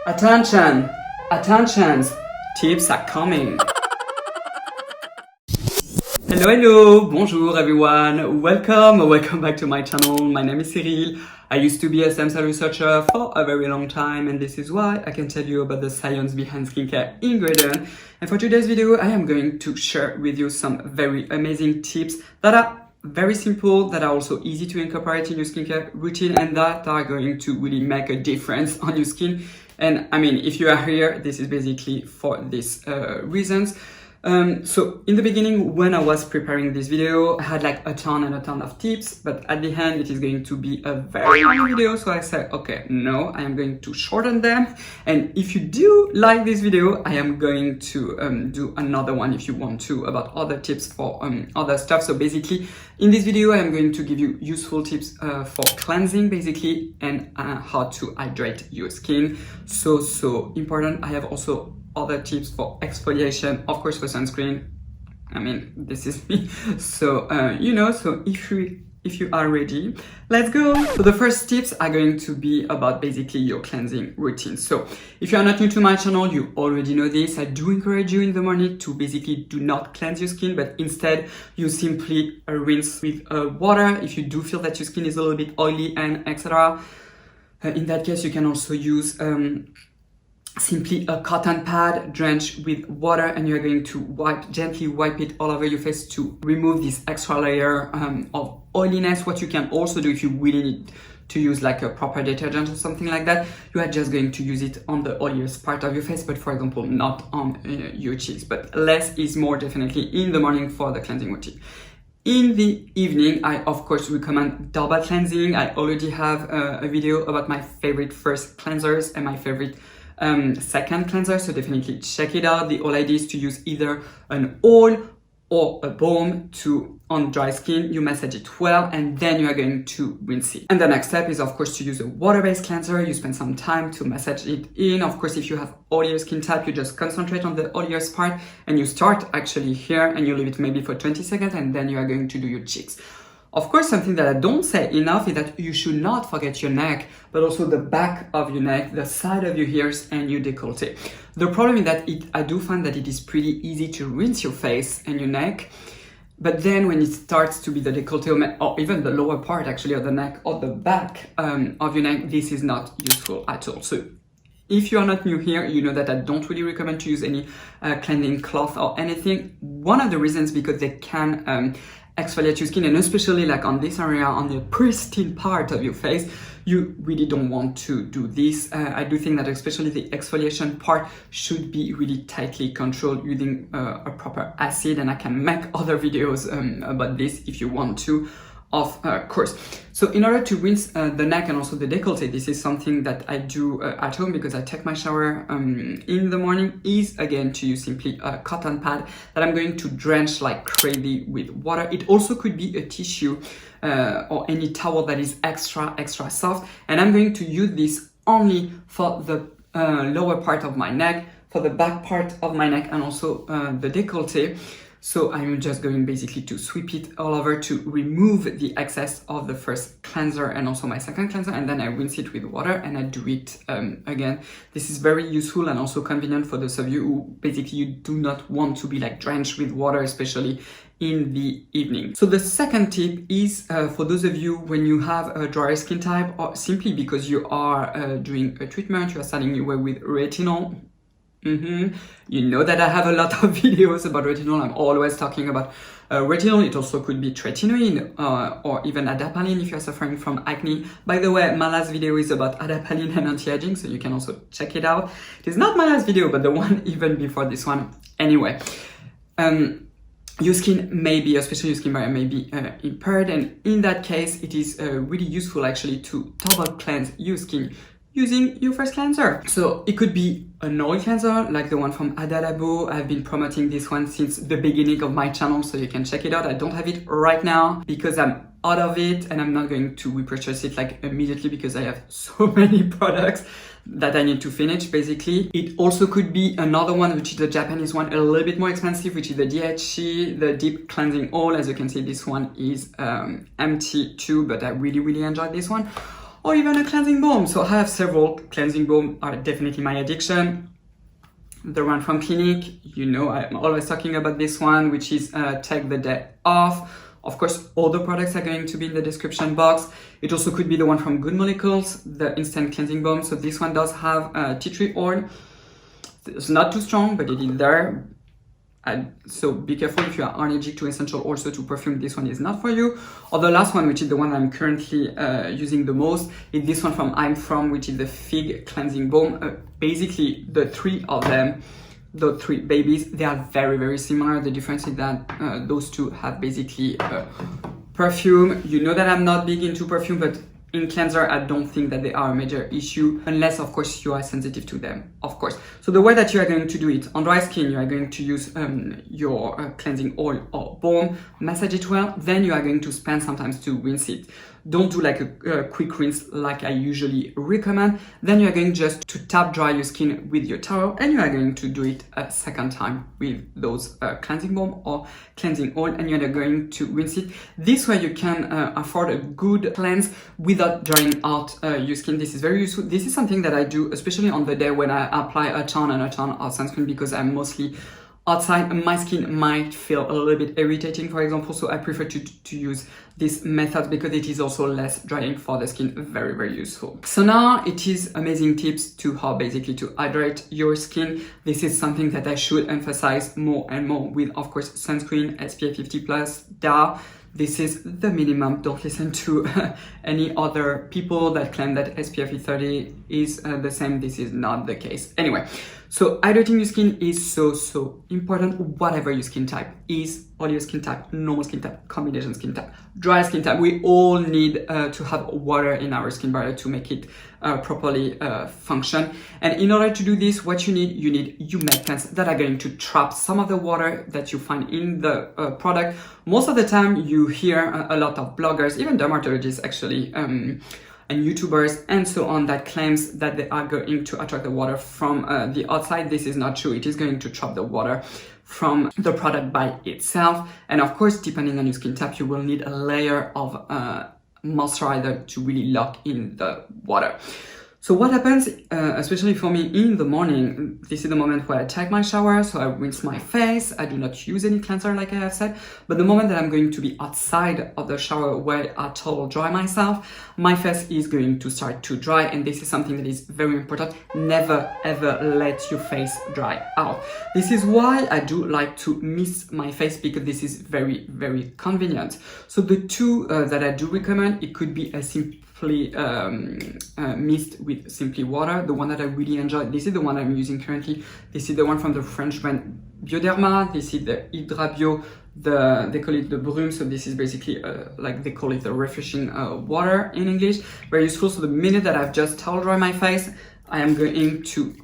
Attention! Attention! Tips are coming! Hello, bonjour everyone, welcome back to my channel. My name is Cyril. I used to be a stem cell researcher for a very long time, and this is why I can tell you about the science behind skincare ingredient. And for today's video, I am going to share with you some very amazing tips that are very simple, that are also easy to incorporate in your skincare routine, and that are going to really make a difference on your skin. And I mean, if you are here, this is basically for these reasons. So in the beginning, when I was preparing this video, I had like a ton of tips, but at the end it is going to be a very long video. So I said, okay, no, I am going to shorten them. And if you do like this video, I am going to do another one if you want to, about other tips for other stuff. So basically in this video, I am going to give you useful tips for cleansing basically, and how to hydrate your skin. So important. I have also other tips for exfoliation, of course for sunscreen. I mean, this is me. So, so if you are ready, let's go. So the first tips are going to be about basically your cleansing routine. So if you are not new to my channel, you already know this. I do encourage you in the morning to basically do not cleanse your skin, but instead you simply rinse with water if you do feel that your skin is a little bit oily and etc. In that case, you can also use simply a cotton pad drenched with water, and you're going to gently wipe it all over your face to remove this extra layer of oiliness. What you can also do, if you really need to use like a proper detergent or something like that, you are just going to use it on the oiliest part of your face, but for example not on your cheeks. But less is more, definitely in the morning for the cleansing routine. In the evening, I of course recommend double cleansing. I already have a video about my favorite first cleansers and my favorite second cleanser, so definitely check it out. The whole idea is to use either an oil or a balm on dry skin. You massage it well, and then you are going to rinse it. And the next step is of course to use a water-based cleanser. You spend some time to massage it in. Of course, if you have oilier skin type, you just concentrate on the oiliest part, and you start actually here, and you leave it maybe for 20 seconds, and then you are going to do your cheeks. Of course, something that I don't say enough is that you should not forget your neck, but also the back of your neck, the side of your ears, and your décolleté. The problem is that I do find that it is pretty easy to rinse your face and your neck, but then when it starts to be the décolleté or even the lower part actually of the neck or the back of your neck, this is not useful at all. So if you are not new here, you know that I don't really recommend to use any cleansing cloth or anything. One of the reasons, because they can exfoliate your skin, and especially like on this area, on the pristine part of your face, you really don't want to do this. I do think that especially the exfoliation part should be really tightly controlled using a proper acid, and I can make other videos about this if you want to, of course. So in order to rinse the neck and also the décolleté, this is something that I do at home because I take my shower in the morning, is again to use simply a cotton pad that I'm going to drench like crazy with water. It also could be a tissue or any towel that is extra soft, and I'm going to use this only for the lower part of my neck, for the back part of my neck, and also the décolleté. So I'm just going basically to sweep it all over to remove the excess of the first cleanser and also my second cleanser, and then I rinse it with water and I do it again. This is very useful and also convenient for those of you who basically you do not want to be like drenched with water, especially in the evening. So the second tip is for those of you when you have a dry skin type, or simply because you are doing a treatment, you are starting your way with retinol. You know that I have a lot of videos about retinol. I'm always talking about retinol. It also could be tretinoin or even adapalene if you're suffering from acne. By the way, my last video is about adapalene and anti-aging, so you can also check it out. It is not my last video, but the one even before this one. Anyway, your skin may be, especially your skin barrier may be impaired, and in that case, it is really useful actually to double cleanse your skin using your first cleanser. So it could be an oil cleanser like the one from Adalabo. I've been promoting this one since the beginning of my channel, so you can check it out. I don't have it right now because I'm out of it, and I'm not going to repurchase it like immediately because I have so many products that I need to finish basically. It also could be another one, which is the Japanese one, a little bit more expensive, which is the DHC, the Deep Cleansing Oil. As you can see, this one is empty too, but I really enjoyed this one. or even a cleansing balm. So I have several. Cleansing balm are definitely my addiction. The one from Clinique, you know, I'm always talking about this one, which is Take the Day Off. Of course, all the products are going to be in the description box. It also could be the one from Good Molecules, the Instant Cleansing Balm. So this one does have tea tree oil. It's not too strong, but it is there. So be careful if you are allergic to essential oils, so to perfume, this one is not for you. Or the last one, which is the one I'm currently using the most, is this one from I'm From, which is the Fig Cleansing Balm. Basically, the three of them, the three babies, they are very, very similar. The difference is that those two have basically perfume. You know that I'm not big into perfume, but in cleanser, I don't think that they are a major issue, unless, of course, you are sensitive to them, of course. So the way that you are going to do it, on dry skin, you are going to use your cleansing oil or balm, massage it well, then you are going to spend sometimes to rinse it. Don't do like a quick rinse like I usually recommend. Then you are going just to tap dry your skin with your towel, and you are going to do it a second time with those cleansing balm or cleansing oil, and you are going to rinse it. This way you can afford a good cleanse without drying out your skin. This is very useful. This is something that I do, especially on the day when I apply a ton of sunscreen, because I'm mostly outside. My skin might feel a little bit irritating, for example, so I prefer to use this method because it is also less drying for the skin. Very, very useful. So now it is amazing tips to how basically to hydrate your skin. This is something that I should emphasize more and more with, of course, sunscreen, SPF 50+, DA. This is the minimum. Don't listen to any other people that claim that SPF 30 is the same. This is not the case. Anyway, so hydrating your skin is so important, whatever your skin type is. Oily skin type, normal skin type, combination skin type, dry skin type. We all need to have water in our skin barrier to make it properly function. And in order to do this, what you need humectants that are going to trap some of the water that you find in the product. Most of the time you hear a lot of bloggers, even dermatologists actually, and YouTubers and so on, that claims that they are going to attract the water from the outside. This is not true. It is going to trap the water from the product by itself. And of course, depending on your skin type, you will need a layer of moisturizer to really lock in the water. So what happens, especially for me in the morning, this is the moment where I take my shower, so I rinse my face. I do not use any cleanser like I have said, but the moment that I'm going to be outside of the shower where I towel dry myself, my face is going to start to dry, and this is something that is very important. Never ever let your face dry out. This is why I do like to mist my face, because this is very, very convenient. So the two that I do recommend, it could be a simple mist with simply water. The one that I really enjoy, this is the one I'm using currently. This is the one from the French brand Bioderma. This is the Hydra Bio, they call it the Brume. So this is basically like they call it the refreshing water in English. Very useful. So the minute that I've just towel dry my face, I am going to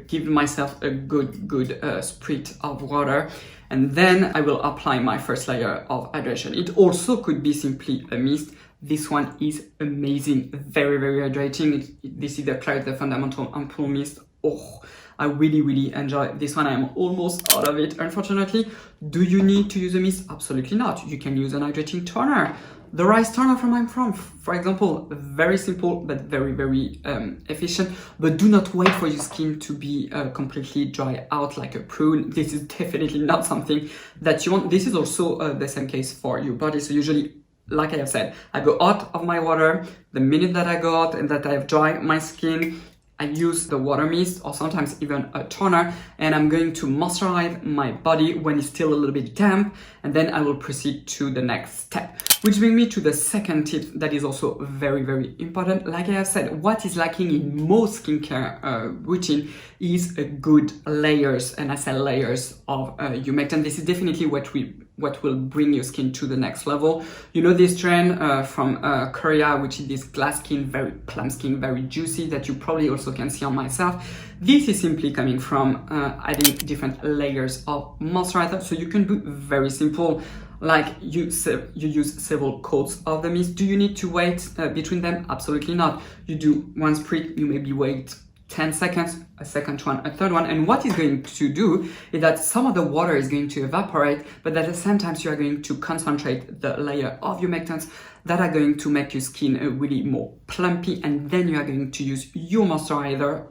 give myself a good spritz of water, and then I will apply my first layer of hydration. It also could be simply a mist. This one is amazing, very, very hydrating. This is the Klairs, the Fundamental Ampoule Mist. Oh, I really enjoy this one. I'm almost out of it, unfortunately. Do you need to use a mist? Absolutely not. You can use an hydrating toner. The rice toner from I'm From, for example, very simple but very efficient. But do not wait for your skin to be completely dry out like a prune. This is definitely not something that you want. This is also the same case for your body. So usually, like I have said, I go out of my water. The minute that I go out and that I have dried my skin, I use the water mist or sometimes even a toner, and I'm going to moisturize my body when it's still a little bit damp, and then I will proceed to the next step. Which brings me to the second tip that is also very important. Like I have said, what is lacking in most skincare routine is a good layers, and I say layers of humectant. This is definitely what will bring your skin to the next level. You know this trend from Korea, which is this glass skin, very plump skin, very juicy, that you probably also can see on myself. This is simply coming from adding different layers of moisturizer. So you can do very simple, like you use several coats of the mist. Do you need to wait between them? Absolutely not. You do one spritz, you maybe wait 10 seconds, a second one, a third one. And what it's going to do is that some of the water is going to evaporate, but at the same time, you are going to concentrate the layer of humectants that are going to make your skin really more plumpy. And then you are going to use your moisturizer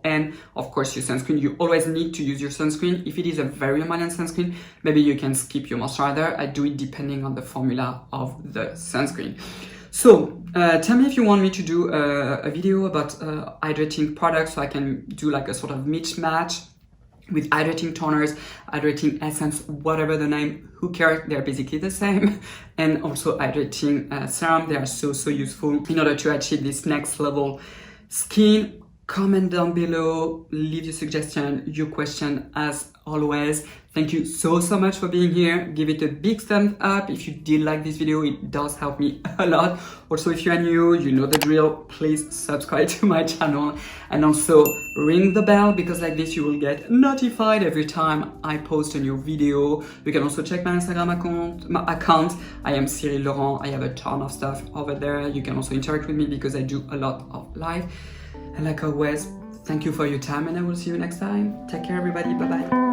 and of course your sunscreen. You always need to use your sunscreen. If it is a very emollient sunscreen, maybe you can skip your moisturizer. I do it depending on the formula of the sunscreen. So tell me if you want me to do a video about hydrating products, so I can do like a sort of mismatch with hydrating toners, hydrating essence, whatever the name, who cares, they're basically the same. And also hydrating serum, they are so useful in order to achieve this next level skin. Comment down below, leave your suggestion, your question as always. Thank you so much for being here. Give it a big thumbs up if you did like this video. It does help me a lot. Also, if you are new, you know the drill. Please subscribe to my channel and also ring the bell, because like this you will get notified every time I post a new video. You can also check my Instagram account. I am Cyril Laurent. I have a ton of stuff over there. You can also interact with me because I do a lot of live. And like always, thank you for your time, and I will see you next time. Take care, everybody. Bye-bye.